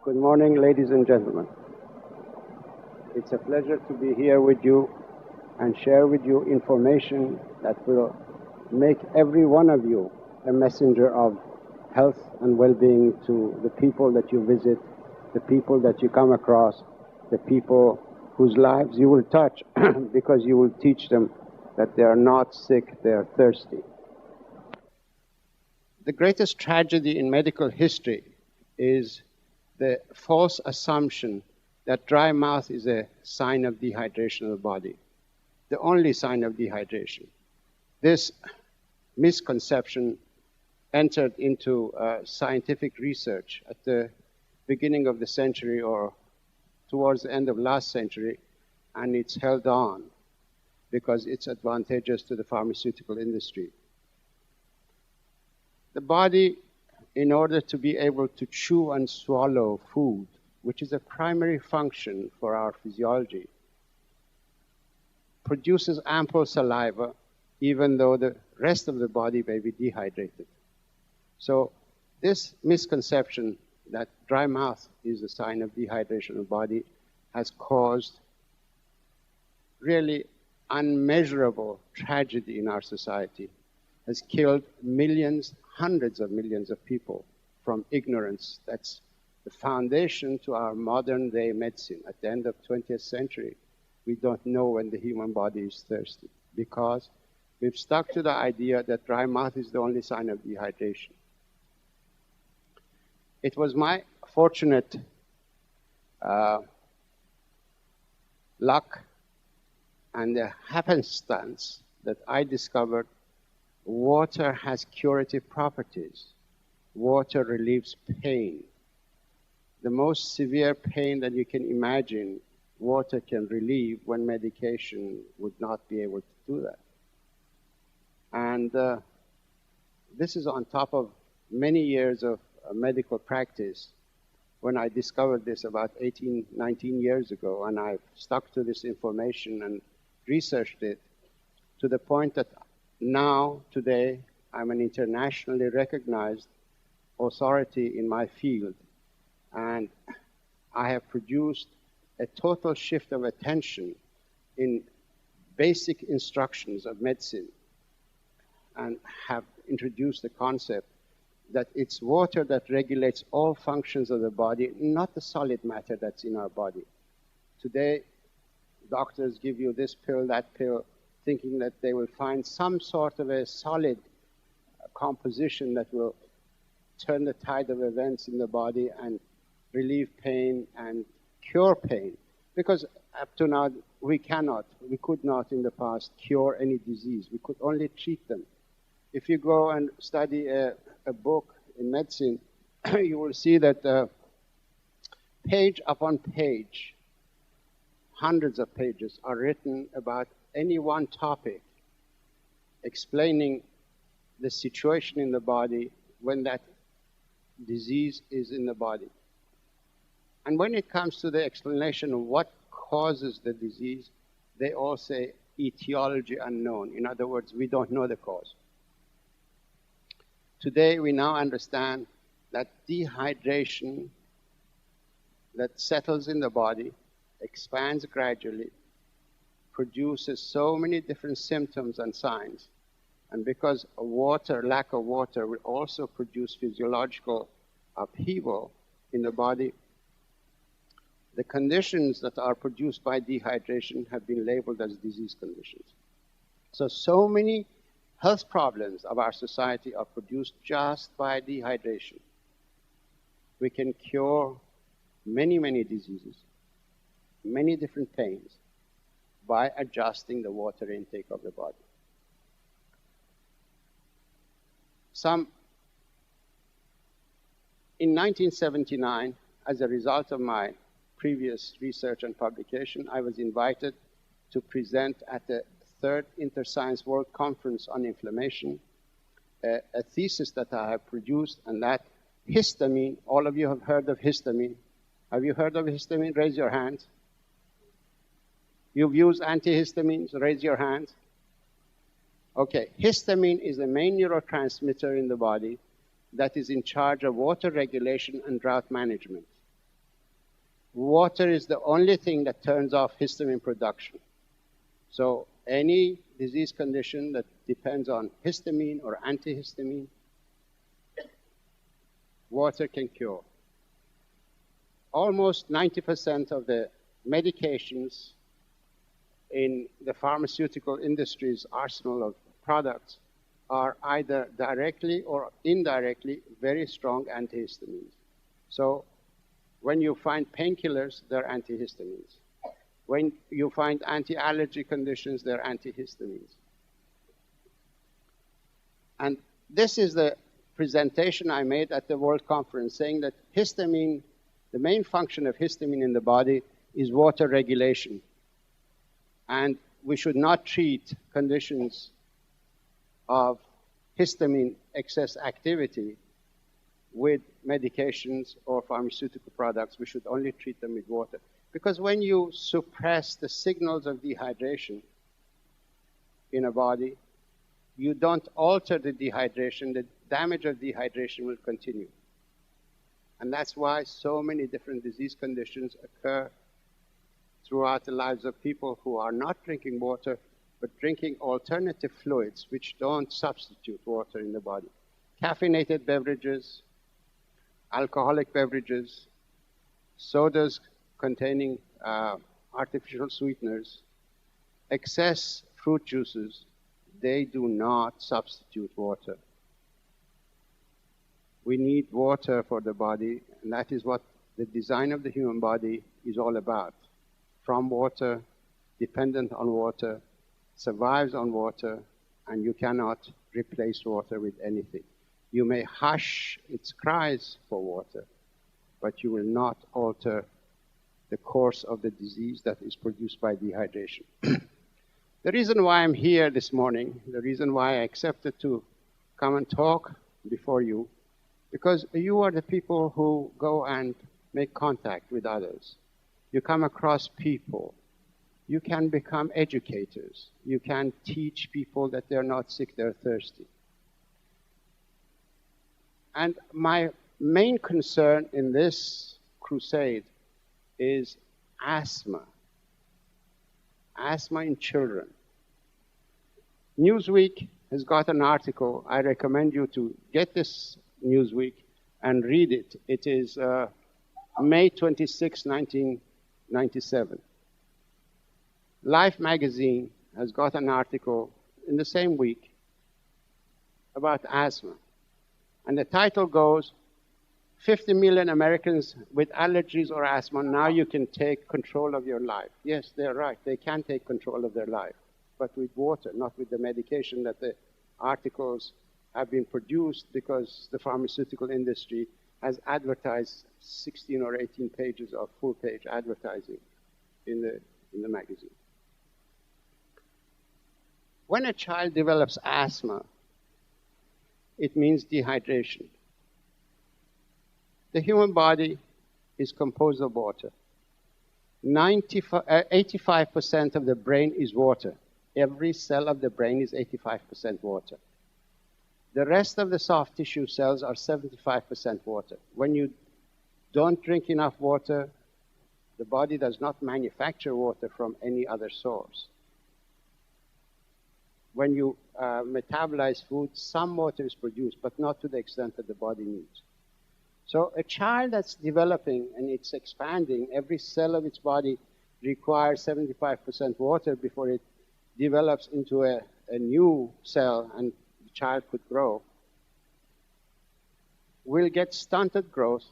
Good morning, ladies and gentlemen. It's a pleasure to be here with you and share with you information that will make every one of you a messenger of health and well-being to the people that you visit, the people that you come across, the people whose lives you will touch because you will teach them that they are not sick, they are thirsty. The greatest tragedy in medical history is the false assumption that dry mouth is a sign of dehydration of the body, the only sign of dehydration. This misconception entered into scientific research at the beginning of the century or towards the end of last century, and it's held on because it's advantageous to the pharmaceutical industry. The body, in order to be able to chew and swallow food, which is a primary function for our physiology, produces ample saliva, even though the rest of the body may be dehydrated. So this misconception that dry mouth is a sign of dehydration of the body has caused really unmeasurable tragedy in our society, has killed millions, hundreds of millions of people from ignorance. That's the foundation to our modern day medicine. At the end of 20th century, we don't know when the human body is thirsty because we've stuck to the idea that dry mouth is the only sign of dehydration. It was my fortunate luck and the happenstance that I discovered water has curative properties. Water relieves pain. The most severe pain that you can imagine, water can relieve when medication would not be able to do that. And this is on top of many years of medical practice. When I discovered this about 18, 19 years ago, and I've stuck to this information and researched it to the point that now, today, I'm an internationally recognized authority in my field, and I have produced a total shift of attention in basic instructions of medicine and have introduced the concept that it's water that regulates all functions of the body, not the solid matter that's in our body. Today, doctors give you this pill, that pill, thinking that they will find some sort of a solid composition that will turn the tide of events in the body and relieve pain and cure pain. Because up to now, we could not in the past cure any disease. We could only treat them. If you go and study a book in medicine, you will see that page upon page, hundreds of pages are written about any one topic, explaining the situation in the body when that disease is in the body. And when it comes to the explanation of what causes the disease, they all say etiology unknown. In other words, we don't know the cause. Today, we now understand that dehydration that settles in the body, expands gradually, produces so many different symptoms and signs. And because lack of water will also produce physiological upheaval in the body, the conditions that are produced by dehydration have been labeled as disease conditions. So many health problems of our society are produced just by dehydration. We can cure many, many diseases, many different pains, by adjusting the water intake of the body. In 1979, as a result of my previous research and publication, I was invited to present at the third Interscience World Conference on Inflammation, a thesis that I have produced, and that histamine, all of you have heard of histamine. Have you heard of histamine? Raise your hands. You've used antihistamines? Raise your hands. Okay, histamine is the main neurotransmitter in the body that is in charge of water regulation and drought management. Water is the only thing that turns off histamine production. So any disease condition that depends on histamine or antihistamine, water can cure. Almost 90% of the medications in the pharmaceutical industry's arsenal of products are either directly or indirectly very strong antihistamines. So when you find painkillers, they're antihistamines. When you find anti-allergy conditions, they're antihistamines. And this is the presentation I made at the World Conference, saying that histamine, the main function of histamine in the body is water regulation. And we should not treat conditions of histamine excess activity with medications or pharmaceutical products. We should only treat them with water. Because when you suppress the signals of dehydration in a body, you don't alter the dehydration. The damage of dehydration will continue. And that's why so many different disease conditions occur throughout the lives of people who are not drinking water, but drinking alternative fluids which don't substitute water in the body. Caffeinated beverages, alcoholic beverages, sodas containing artificial sweeteners, excess fruit juices, they do not substitute water. We need water for the body, and that is what the design of the human body is all about. From water, dependent on water, survives on water, and you cannot replace water with anything. You may hush its cries for water, but you will not alter the course of the disease that is produced by dehydration. The reason why I'm here this morning, the reason why I accepted to come and talk before you, because you are the people who go and make contact with others. You come across people. You can become educators. You can teach people that they're not sick, they're thirsty. And my main concern in this crusade is asthma. Asthma in children. Newsweek has got an article. I recommend you to get this Newsweek and read it. It is May 26, 1997. Life magazine has got an article in the same week about asthma. And the title goes, 50 million Americans with allergies or asthma, now you can take control of your life. Yes, they're right. They can take control of their life, but with water, not with the medication that the articles have been produced because the pharmaceutical industry has advertised 16 or 18 pages of full-page advertising in the magazine. When a child develops asthma, it means dehydration. The human body is composed of water. 85% of the brain is water. Every cell of the brain is 85% water. The rest of the soft tissue cells are 75% water. When you don't drink enough water, the body does not manufacture water from any other source. When you metabolize food, some water is produced, but not to the extent that the body needs. So a child that's developing and it's expanding, every cell of its body requires 75% water before it develops into a new cell and the child could grow. We'll get stunted growth.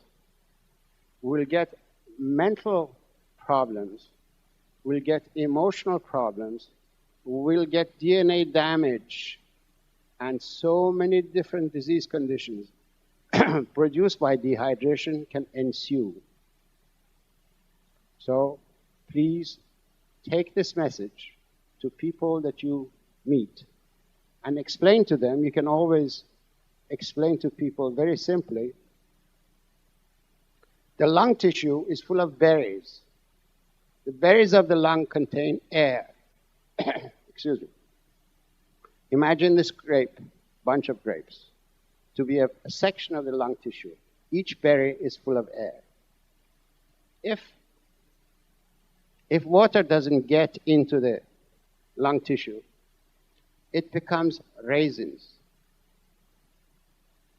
We'll get mental problems. We'll get emotional problems. We'll get DNA damage and so many different disease conditions produced by dehydration can ensue. So please take this message to people that you meet and explain to them. You can always explain to people very simply. The lung tissue is full of berries. The berries of the lung contain air. Excuse me. Imagine this bunch of grapes, to be a section of the lung tissue. Each berry is full of air. If If water doesn't get into the lung tissue, it becomes raisins.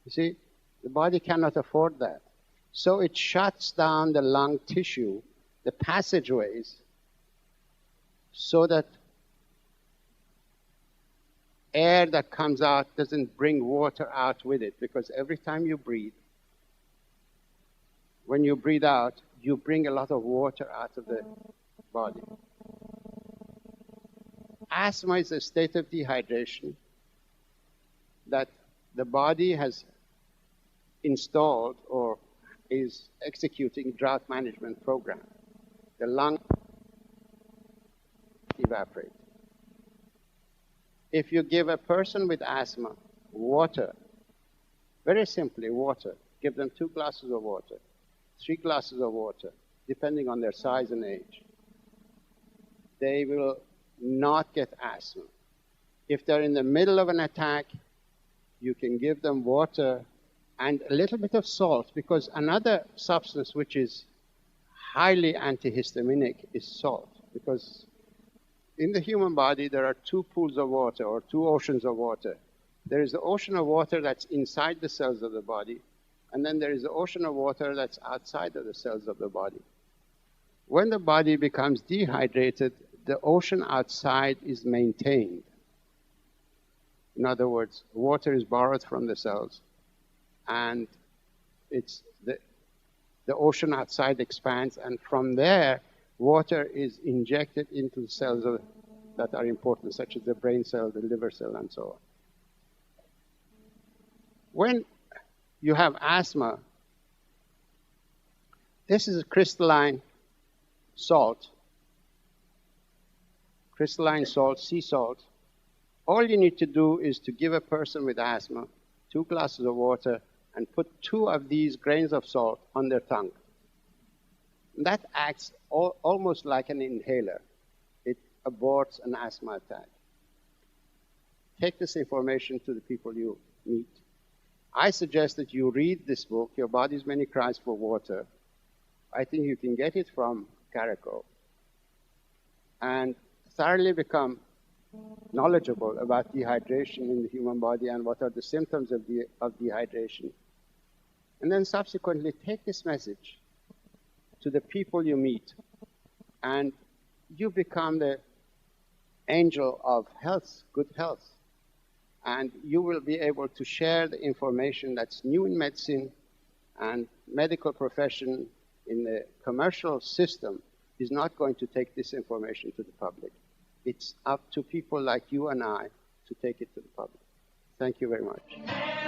You see, the body cannot afford that. So it shuts down the lung tissue, the passageways, so that air that comes out doesn't bring water out with it, because every time you breathe, when you breathe out, you bring a lot of water out of the body. Asthma is a state of dehydration that the body has installed or is executing drought management program. The lungs evaporate. If you give a person with asthma water, very simply water, give them 2 glasses of water, 3 glasses of water, depending on their size and age, they will not get asthma. If they're in the middle of an attack, you can give them water and a little bit of salt, because another substance which is highly antihistaminic is salt. Because in the human body, there are 2 pools of water or 2 oceans of water. There is the ocean of water that's inside the cells of the body, and then there is the ocean of water that's outside of the cells of the body. When the body becomes dehydrated, the ocean outside is maintained. In other words, water is borrowed from the cells, and it's the ocean outside expands, and from there, water is injected into the cells that are important, such as the brain cell, the liver cell, and so on. When you have asthma, this is a crystalline salt, sea salt. All you need to do is to give a person with asthma 2 glasses of water and put 2 of these grains of salt on their tongue. That acts almost like an inhaler. It aborts an asthma attack. Take this information to the people you meet. I suggest that you read this book, Your Body's Many Cries for Water. I think you can get it from Caraco, and thoroughly become knowledgeable about dehydration in the human body and what are the symptoms of dehydration. And then subsequently take this message to the people you meet, and you become the angel of health, good health. And you will be able to share the information that's new in medicine, and medical profession in the commercial system is not going to take this information to the public. It's up to people like you and I to take it to the public. Thank you very much.